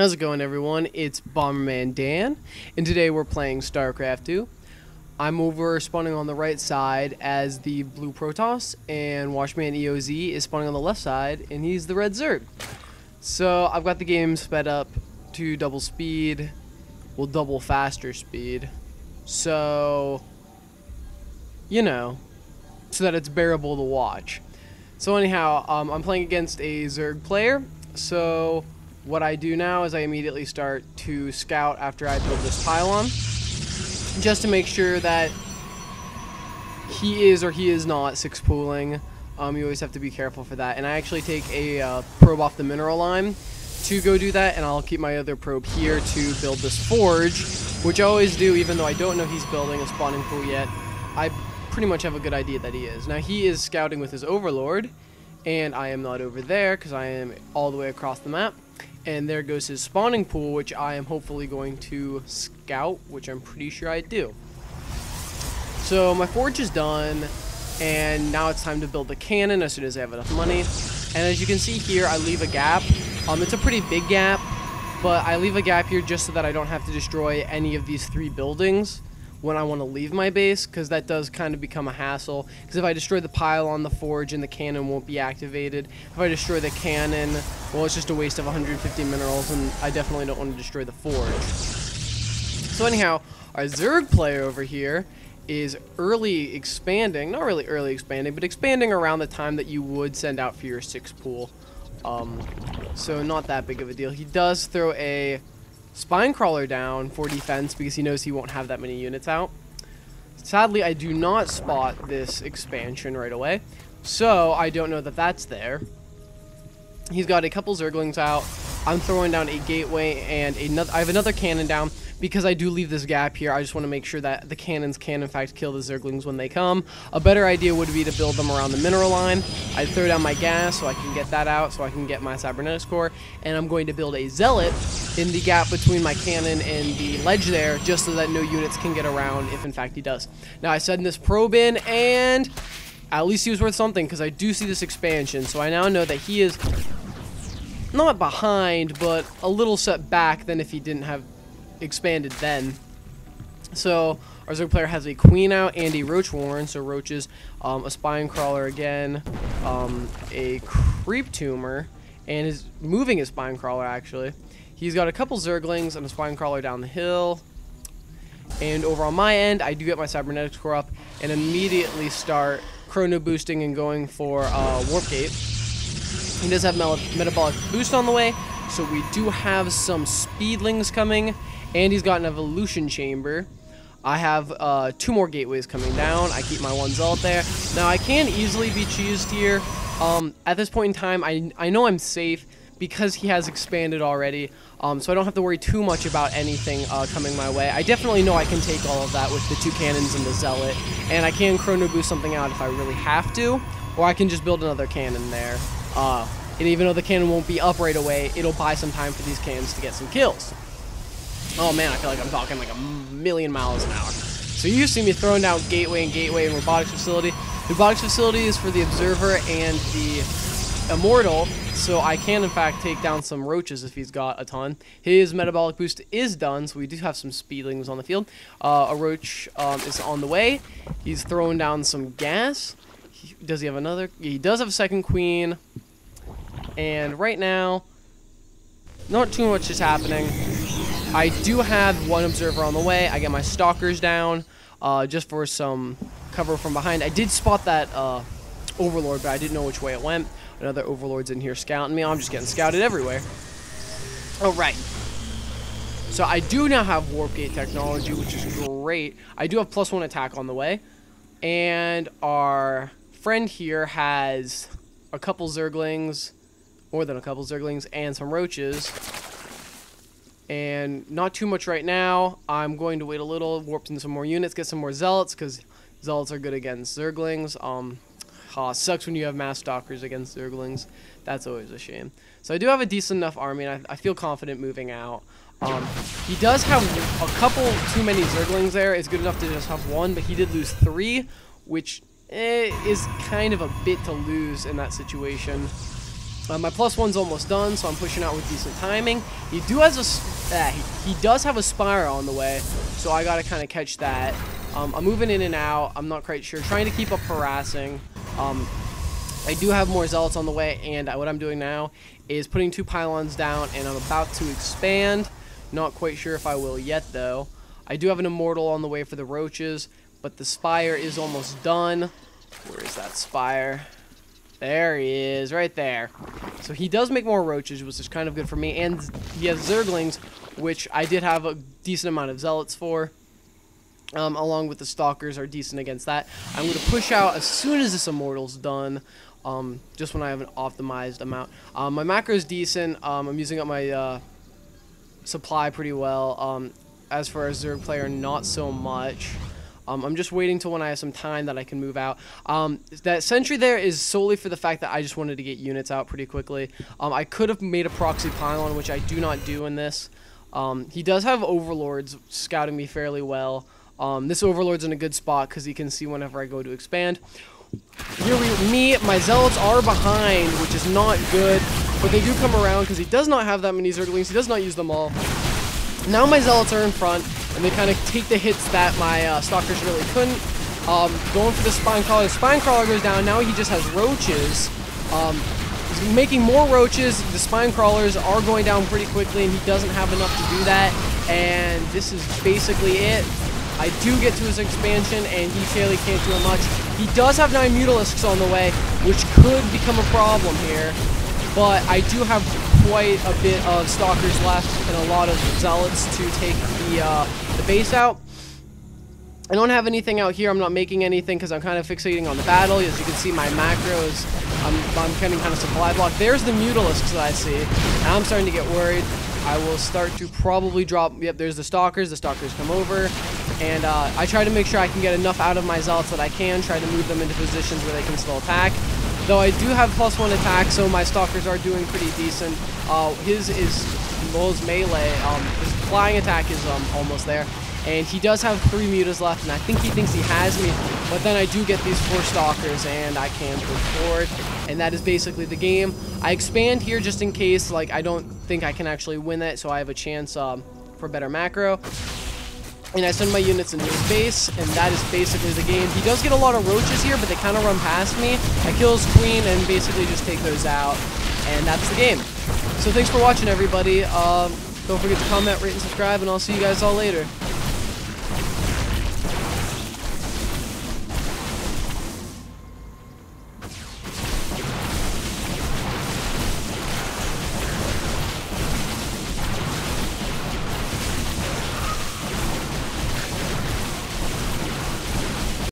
How's it going, everyone? It's Bomberman Dan, and today we're playing Starcraft 2. I'm over spawning on the right side as the blue Protoss, and Washman EOZ is spawning on the left side, and he's the red Zerg. So I've got the game sped up to double speed, well, double faster speed, so, you know, so that it's bearable to watch. So anyhow, I'm playing against a Zerg player, so what I do now is I immediately start to scout after I build this pylon, just to make sure that he is or he is not six pooling. You always have to be careful for that. And I actually take a probe off the mineral line to go do that, and I'll keep my other probe here to build this forge, which I always do even though I don't know he's building a spawning pool yet. I pretty much have a good idea that he is. Now he is scouting with his overlord, and I am not over there because I am all the way across the map. And there goes his spawning pool, which I am hopefully going to scout, which I'm pretty sure I do. So my forge is done, and now it's time to build the cannon as soon as I have enough money. And as you can see here, I leave a gap. It's a pretty big gap, but I leave a gap here just so that I don't have to destroy any of these three buildings when I want to leave my base, because that does kind of become a hassle. Because if I destroy the pylon, the forge and the cannon won't be activated. If I destroy the cannon, well, it's just a waste of 150 minerals, and I definitely don't want to destroy the forge. So anyhow, our Zerg player over here is early expanding, not really early expanding, but expanding around the time that you would send out for your 6 pool. So not that big of a deal. He does throw a spine crawler down for defense because he knows he won't have that many units out. Sadly, I do not spot this expansion right away, so I don't know that that's there. He's got a couple Zerglings out. I'm throwing down a gateway and I have another cannon down because I do leave this gap here. I just want to make sure that the cannons can in fact kill the Zerglings when they come. A better idea would be to build them around the mineral line. I throw down my gas so I can get that out, so I can get my cybernetics core, and I'm going to build a zealot in the gap between my cannon and the ledge there, just so that no units can get around if in fact he does. Now I send this probe in, and at least he was worth something because I do see this expansion, so I now know that he is not behind, but a little set back than if he didn't have expanded then. So our Zerg player has a queen out and a roach warren, so roaches, a spine crawler again, a creep tumor, and is moving his spine crawler actually. He's got a couple Zerglings and a spine crawler down the hill. And over on my end, I do get my cybernetics core up and immediately start chrono boosting and going for warp gate. He does have metabolic boost on the way, so we do have some speedlings coming, and he's got an evolution chamber. I have 2 more gateways coming down. I keep my 1 zealot there. Now I can easily be cheesed here. At this point in time, I know I'm safe because he has expanded already, so I don't have to worry too much about anything coming my way. I definitely know I can take all of that with the 2 cannons and the zealot, and I can chrono boost something out if I really have to, or I can just build another cannon there. And even though the cannon won't be up right away, it'll buy some time for these cannons to get some kills. Oh man, I feel like I'm talking like a million miles an hour. So you see me throwing down gateway and robotics facility. The robotics facility is for the observer and the immortal, so I can in fact take down some roaches if he's got a ton. His metabolic boost is done, so we do have some speedlings on the field. A roach is on the way. He's throwing down some gas. Does he have another? He does have a second queen. And right now, not too much is happening. I do have 1 observer on the way. I get my stalkers down just for some cover from behind. I did spot that overlord, but I didn't know which way it went. Another overlord's in here scouting me. I'm just getting scouted everywhere. Alright. So I do now have warp gate technology, which is great. I do have +1 attack on the way. And our friend here has a couple Zerglings, more than a couple Zerglings, and some roaches. And not too much right now. I'm going to wait a little, warp in some more units, get some more zealots, because zealots are good against Zerglings. Sucks when you have mass stalkers against Zerglings. That's always a shame. So I do have a decent enough army, and I feel confident moving out. He does have a couple too many Zerglings there. It's good enough to just have 1, but he did lose 3, which is kind of a bit to lose in that situation. My +1's almost done, so I'm pushing out with decent timing. He does have a Spire on the way, so I gotta kind of catch that. I'm moving in and out. I'm not quite sure. Trying to keep up harassing. I do have more Zealots on the way, and what I'm doing now is putting 2 pylons down, and I'm about to expand. Not quite sure if I will yet, though. I do have an Immortal on the way for the Roaches, but the Spire is almost done. Where is that Spire? There he is, right there. So he does make more Roaches, which is kind of good for me, and he has Zerglings, which I did have a decent amount of Zealots for. Along with the Stalkers are decent against that. I'm going to push out as soon as this Immortal's done, just when I have an optimized amount. My macro is decent. I'm using up my supply pretty well. As for a Zerg player, not so much. I'm just waiting till when I have some time that I can move out. That sentry there is solely for the fact that I just wanted to get units out pretty quickly. I could have made a proxy pylon, which I do not do in this. He does have Overlords scouting me fairly well. This Overlord's in a good spot because he can see whenever I go to expand. Here my Zealots are behind, which is not good, but they do come around because he does not have that many Zerglings. He does not use them all. Now my Zealots are in front, and they kind of take the hits that my Stalkers really couldn't. Going for the Spine Crawler. The Spine Crawler goes down. Now he just has Roaches. He's making more Roaches. The Spine Crawlers are going down pretty quickly, and he doesn't have enough to do that. And this is basically it. I do get to his expansion, and he clearly can't do much. He does have 9 Mutalisks on the way, which could become a problem here. But I do have quite a bit of Stalkers left and a lot of Zealots to take the base out. I don't have anything out here. I'm not making anything because I'm kind of fixating on the battle. As you can see, my macros, I'm getting kind of supply block. There's the Mutalisks that I see, and I'm starting to get worried. I will start to probably drop. Yep, there's the Stalkers. The Stalkers come over, and I try to make sure I can get enough out of my Zealots that I can. Try to move them into positions where they can still attack. Though I do have +1 attack, so my Stalkers are doing pretty decent. His melee. His flying attack is almost there. And he does have 3 mutas left, and I think he thinks he has me. But then I do get these 4 Stalkers, and I can push forward. And that is basically the game. I expand here just in case, like, I don't think I can actually win it, so I have a chance for better macro. And I send my units into his base, and that is basically the game. He does get a lot of Roaches here, but they kind of run past me. I kill his queen and basically just take those out, and that's the game. So thanks for watching, everybody. Don't forget to comment, rate, and subscribe, and I'll see you guys all later.